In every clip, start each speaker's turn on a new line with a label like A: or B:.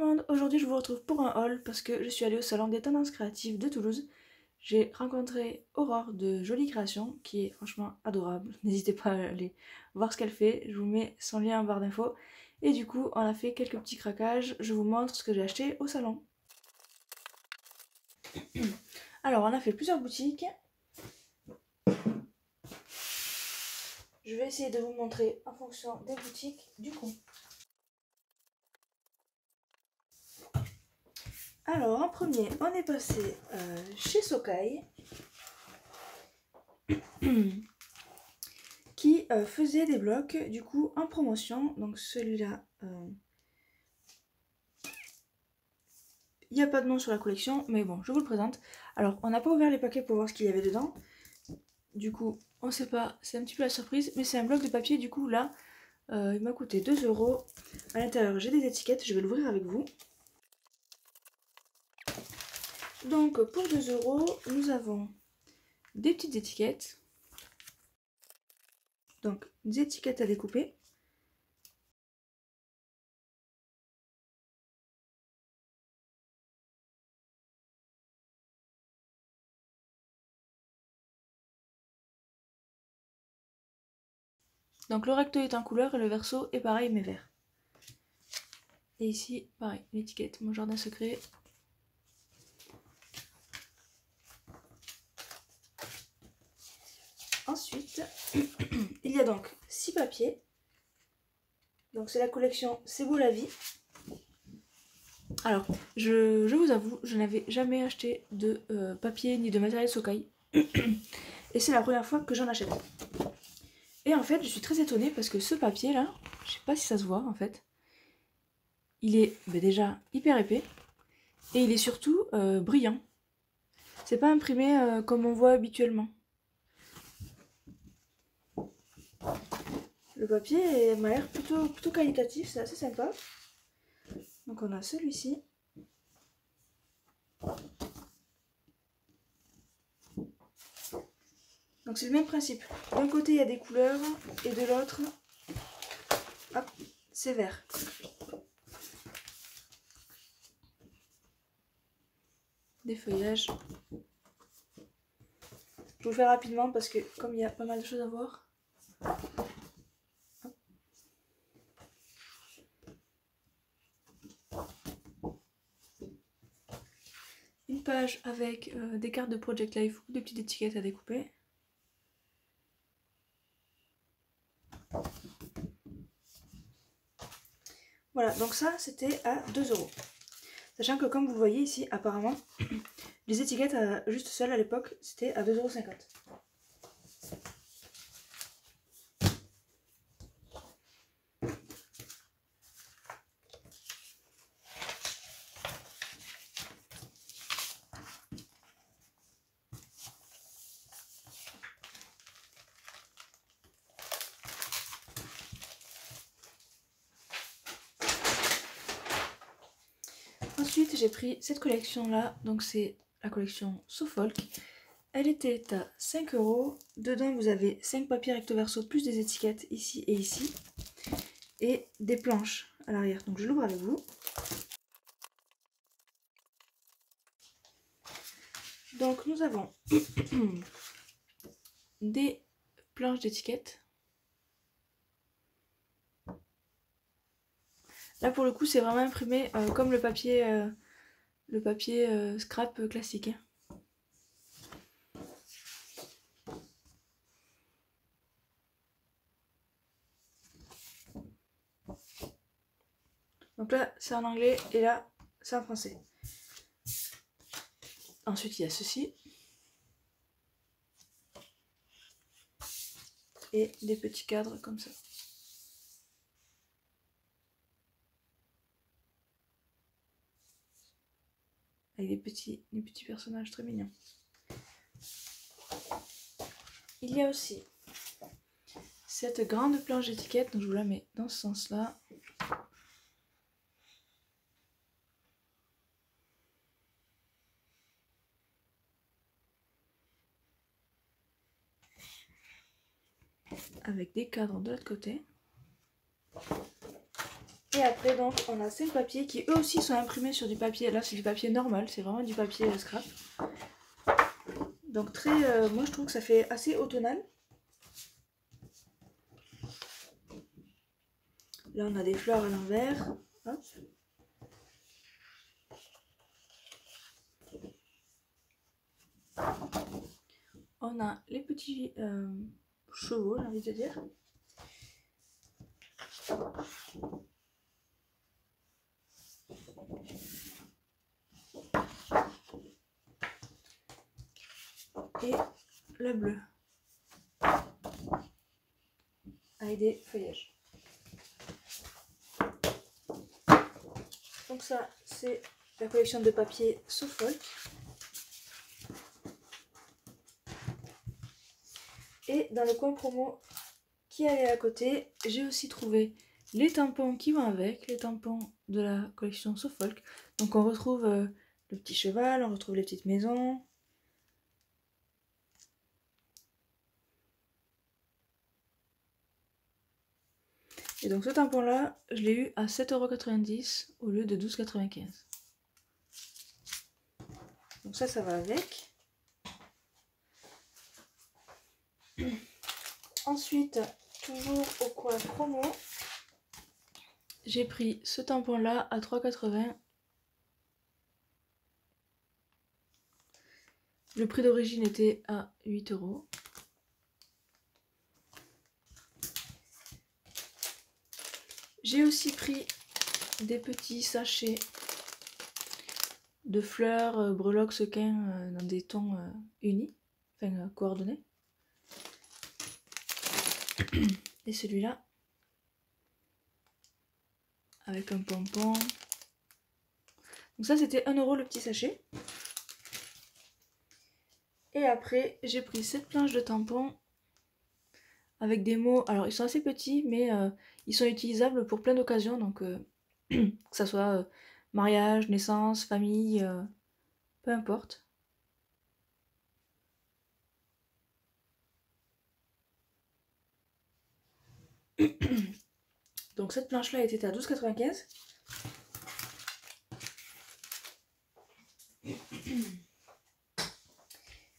A: le monde, aujourd'hui je vous retrouve pour un haul parce que je suis allée au salon des tendances créatives de Toulouse. J'ai rencontré Aurore de Jolies Créations qui est franchement adorable, n'hésitez pas à aller voir ce qu'elle fait, je vous mets son lien en barre d'infos. Et du coup on a fait quelques petits craquages, je vous montre ce que j'ai acheté au salon. Alors on a fait plusieurs boutiques. Je vais essayer de vous montrer en fonction des boutiques du coup. Alors en premier on est passé chez Sokai qui faisait des blocs du coup en promotion. Donc celui-là, il n'y a pas de nom sur la collection, mais bon, je vous le présente. Alors on n'a pas ouvert les paquets pour voir ce qu'il y avait dedans. Du coup, on sait pas, c'est un petit peu la surprise, mais c'est un bloc de papier. Du coup là, il m'a coûté 2 €. À l'intérieur, j'ai des étiquettes, je vais l'ouvrir avec vous. Donc pour 2 €, nous avons des petites étiquettes. Donc des étiquettes à découper. Donc le recto est en couleur et le verso est pareil mais vert. Et ici, pareil, l'étiquette, mon jardin secret. Ensuite, il y a donc 6 papiers. Donc c'est la collection C'est beau la vie. Alors, je vous avoue, je n'avais jamais acheté de papier ni de matériel Sokai. Et c'est la première fois que j'en achète. Et en fait, je suis très étonnée parce que ce papier là, je sais pas si ça se voit en fait, il est déjà hyper épais et il est surtout brillant. C'est pas imprimé comme on voit habituellement. Le papier m'a l'air plutôt qualitatif, c'est assez sympa. Donc on a celui-ci. Donc c'est le même principe. D'un côté il y a des couleurs et de l'autre, hop, c'est vert. Des feuillages. Je vous le fais rapidement parce que comme il y a pas mal de choses à voir. Une page avec des cartes de Project Life ou des petites étiquettes à découper. Voilà, donc ça c'était à 2 €. Sachant que comme vous voyez ici, apparemment, les étiquettes juste seules à l'époque, c'était à 2,50 €. Ensuite, j'ai pris cette collection-là, donc c'est la collection So Folk. Elle était à 5 €. Dedans, vous avez 5 papiers recto verso plus des étiquettes ici et ici. Et des planches à l'arrière. Donc je l'ouvre avec vous. Donc nous avons des planches d'étiquettes. Là pour le coup c'est vraiment imprimé comme le papier scrap classique. Donc là c'est en anglais et là c'est en français. Ensuite il y a ceci. Et des petits cadres comme ça. Avec des petits personnages très mignons. Il y a aussi cette grande planche d'étiquette, donc je vous la mets dans ce sens-là. Avec des cadres de l'autre côté. Et après donc on a 5 papiers qui eux aussi sont imprimés sur du papier. Là c'est du papier normal, c'est vraiment du papier scrap. Donc très, moi je trouve que ça fait assez automnal. Là on a des fleurs à l'envers. Hop. On a les petits chevaux, j'ai envie de dire. Et le bleu. Avec des feuillages. Donc ça, c'est la collection de papier Suffolk. Et dans le coin promo qui allait à côté, j'ai aussi trouvé les tampons qui vont avec, les tampons de la collection Suffolk. Donc on retrouve le petit cheval, on retrouve les petites maisons. Et donc ce tampon là, je l'ai eu à 7,90 € au lieu de 12,95 €. Donc ça va avec. Ensuite, toujours au coin promo, j'ai pris ce tampon là à 3,80 €. Le prix d'origine était à 8 €. J'ai aussi pris des petits sachets de fleurs, breloques, sequins dans des tons unis, enfin coordonnés. Et celui-là, avec un pompon. Donc ça c'était 1 € le petit sachet. Et après j'ai pris cette planche de tampons avec des mots, alors ils sont assez petits mais ils sont utilisables pour plein d'occasions, donc que ça soit mariage, naissance, famille, peu importe. Donc cette planche là était à 12,95 €.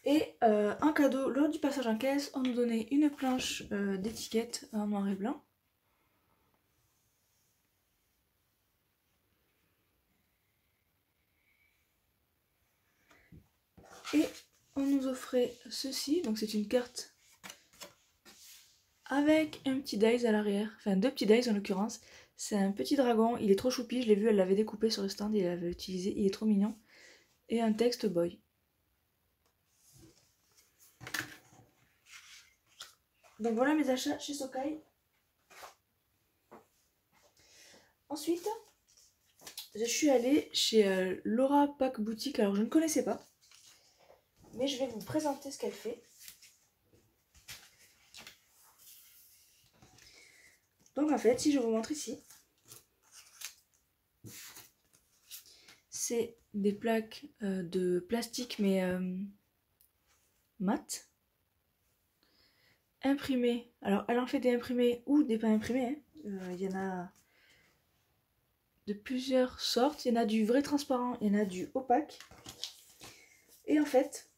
A: Et en cadeau, lors du passage en caisse, on nous donnait une planche d'étiquette en noir et blanc. Et on nous offrait ceci, donc c'est une carte avec un petit dice à l'arrière, enfin 2 petits dice en l'occurrence. C'est un petit dragon, il est trop choupi, je l'ai vu, elle l'avait découpé sur le stand, il l'avait utilisé, il est trop mignon. Et un texte boy. Donc voilà mes achats chez Socai. Ensuite, je suis allée chez Laura Pack Boutique, alors je ne connaissais pas, mais je vais vous présenter ce qu'elle fait. Donc en fait, si je vous montre ici, c'est des plaques de plastique mais mat, imprimées. Alors elle en fait des imprimés ou des pas imprimés, hein. Il y en a de plusieurs sortes, il y en a du vrai transparent, il y en a du opaque. Et en fait,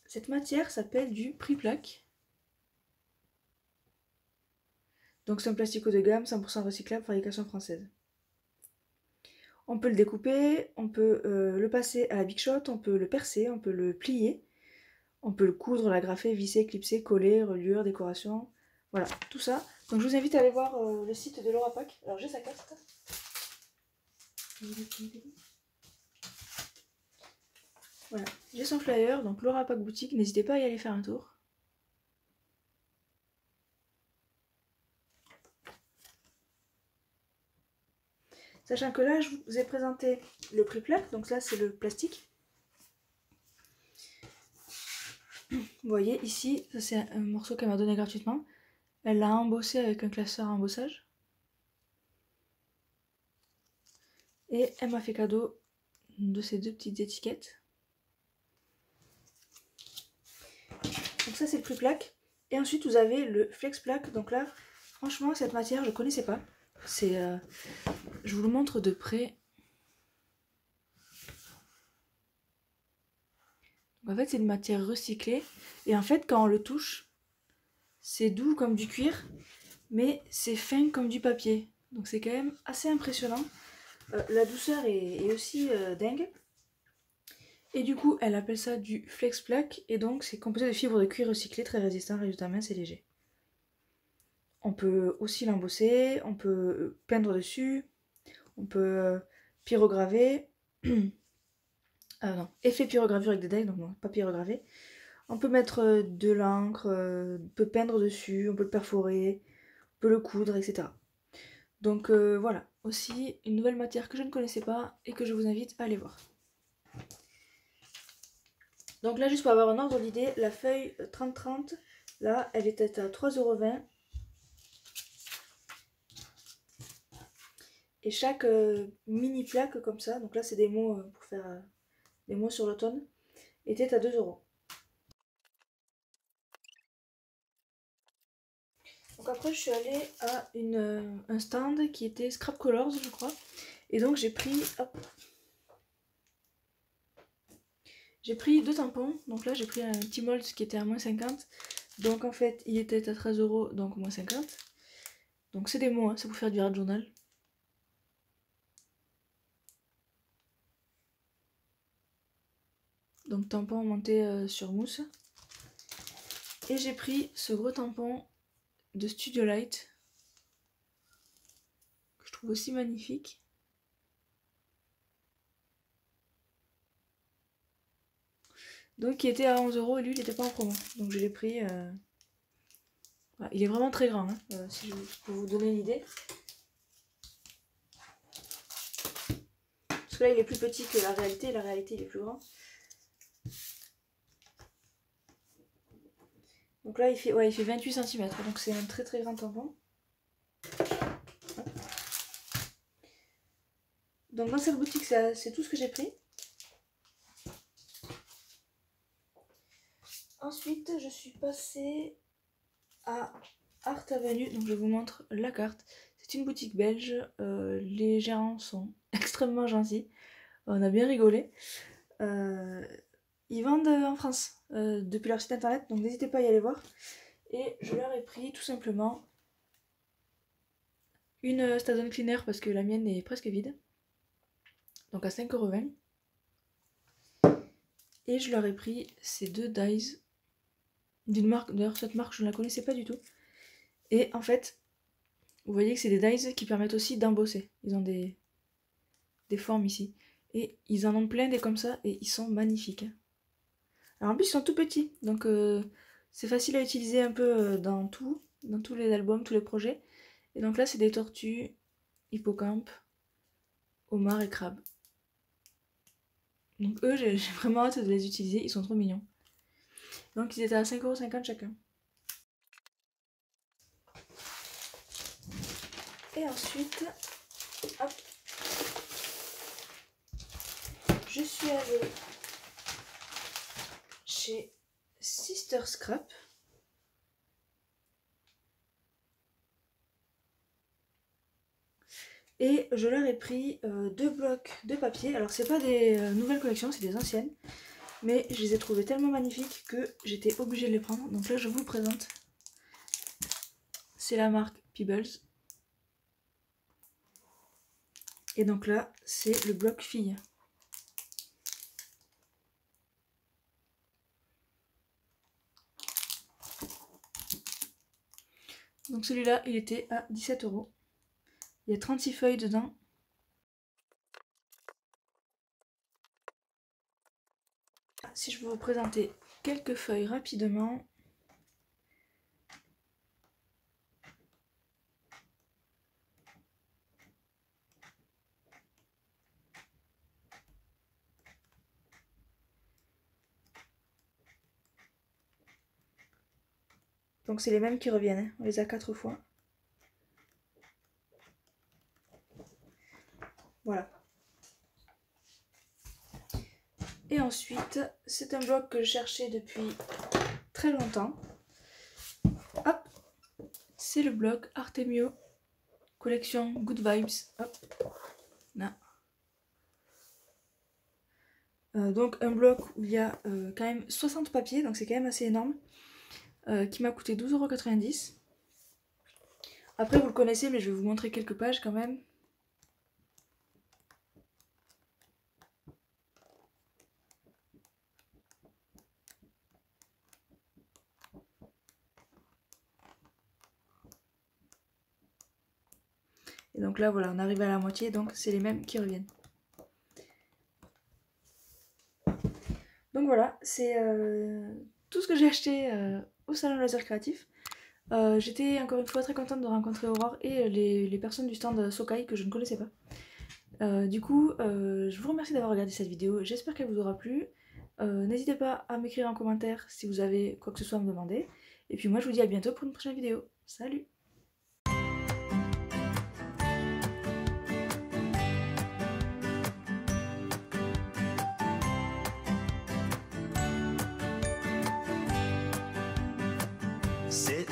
A: cette matière s'appelle du Priplaque. Donc c'est un plastique haut de gamme, 100% recyclable, fabrication française. On peut le découper, on peut le passer à la Big Shot, on peut le percer, on peut le plier, on peut le coudre, l'agrafer, visser, clipser, coller, reliure, décoration, voilà, tout ça. Donc je vous invite à aller voir le site de Laura Pack. Alors j'ai sa carte. Voilà, j'ai son flyer, donc Laura Pack Boutique, n'hésitez pas à y aller faire un tour. Sachant que là, je vous ai présenté le Priplaque, donc là c'est le plastique. Vous voyez ici, ça c'est un morceau qu'elle m'a donné gratuitement. Elle l'a embossé avec un classeur à embossage. Et elle m'a fait cadeau de ces 2 petites étiquettes. Donc ça c'est le Priplaque. Et ensuite vous avez le Flex Plaque. Donc là, franchement, cette matière je connaissais pas. C'est Je vous le montre de près. En fait, c'est une matière recyclée. Et en fait, quand on le touche, c'est doux comme du cuir, mais c'est fin comme du papier. Donc c'est quand même assez impressionnant. La douceur est aussi dingue. Et du coup, elle appelle ça du Flex Plaque. Et donc, c'est composé de fibres de cuir recyclées, très résistant, résultat mince et léger. On peut aussi l'embosser, on peut peindre dessus, on peut pyrograver. Non, effet pyrogravure avec des decks, donc non, pas pyrogravé. On peut mettre de l'encre, on peut peindre dessus, on peut le perforer, on peut le coudre, etc. Donc voilà, aussi une nouvelle matière que je ne connaissais pas et que je vous invite à aller voir. Donc là, juste pour avoir un ordre d'idée, la feuille 30-30, là, elle était à 3,20 €. Et chaque mini plaque comme ça, donc là c'est des mots pour faire des mots sur l'automne, était à 2 €. Donc après je suis allée à un stand qui était Scrap Colors je crois. Et donc j'ai pris, j'ai pris 2 tampons. Donc là j'ai pris un Timold qui était à moins 50. Donc en fait il était à 13 €, donc moins 50. Donc c'est des mots, hein, c'est pour faire du art journal. Donc tampon monté sur mousse. Et j'ai pris ce gros tampon de Studio Light, que je trouve aussi magnifique. Donc qui était à 11 € et lui il n'était pas en promo. Donc je l'ai pris. Voilà. Il est vraiment très grand, hein, si je peux vous donner une idée. Parce que là il est plus petit que la réalité il est plus grand. Donc là il fait 28 cm, donc c'est un très très grand tampon. Donc dans cette boutique c'est tout ce que j'ai pris. Ensuite je suis passée à Art Avenue, donc je vous montre la carte. C'est une boutique belge, les gérants sont extrêmement gentils, on a bien rigolé. Ils vendent en France depuis leur site internet, donc n'hésitez pas à y aller voir. Et je leur ai pris tout simplement une Stazone Cleaner parce que la mienne est presque vide. Donc à 5,20 €. Et je leur ai pris ces 2 dies d'une marque, d'ailleurs cette marque je ne la connaissais pas du tout. Et en fait, vous voyez que c'est des dies qui permettent aussi d'embosser. Ils ont des formes ici. Et ils en ont plein des comme ça et ils sont magnifiques. Alors en plus ils sont tout petits, donc c'est facile à utiliser un peu dans tous les albums, tous les projets. Et donc là c'est des tortues, hippocampes, homards et crabes. Donc eux j'ai vraiment hâte de les utiliser, ils sont trop mignons. Donc ils étaient à 5,50 € chacun. Et ensuite, hop, je suis allée chez Sister Scrap. Et je leur ai pris 2 blocs de papier. Alors c'est pas des nouvelles collections, c'est des anciennes. Mais je les ai trouvées tellement magnifiques que j'étais obligée de les prendre. Donc là je vous le présente. C'est la marque Peebles. Et donc là c'est le bloc fille. Donc celui-là il était à 17 €. Il y a 36 feuilles dedans. Si je veux vous présenter quelques feuilles rapidement. Donc c'est les mêmes qui reviennent, hein. On les a 4 fois. Voilà. Et ensuite, c'est un bloc que je cherchais depuis très longtemps. Hop, c'est le bloc Artemio collection Good Vibes. Hop. Donc un bloc où il y a quand même 60 papiers, donc c'est quand même assez énorme, qui m'a coûté 12,90 €. Après vous le connaissez, mais je vais vous montrer quelques pages quand même. Et donc là voilà, on arrive à la moitié, donc c'est les mêmes qui reviennent. Donc voilà, c'est tout ce que j'ai acheté au salon Laser Créatif. J'étais encore une fois très contente de rencontrer Aurore et les personnes du stand Sokai que je ne connaissais pas. Du coup, je vous remercie d'avoir regardé cette vidéo, j'espère qu'elle vous aura plu. N'hésitez pas à m'écrire en commentaire si vous avez quoi que ce soit à me demander. Et puis moi je vous dis à bientôt pour une prochaine vidéo. Salut!
B: Sit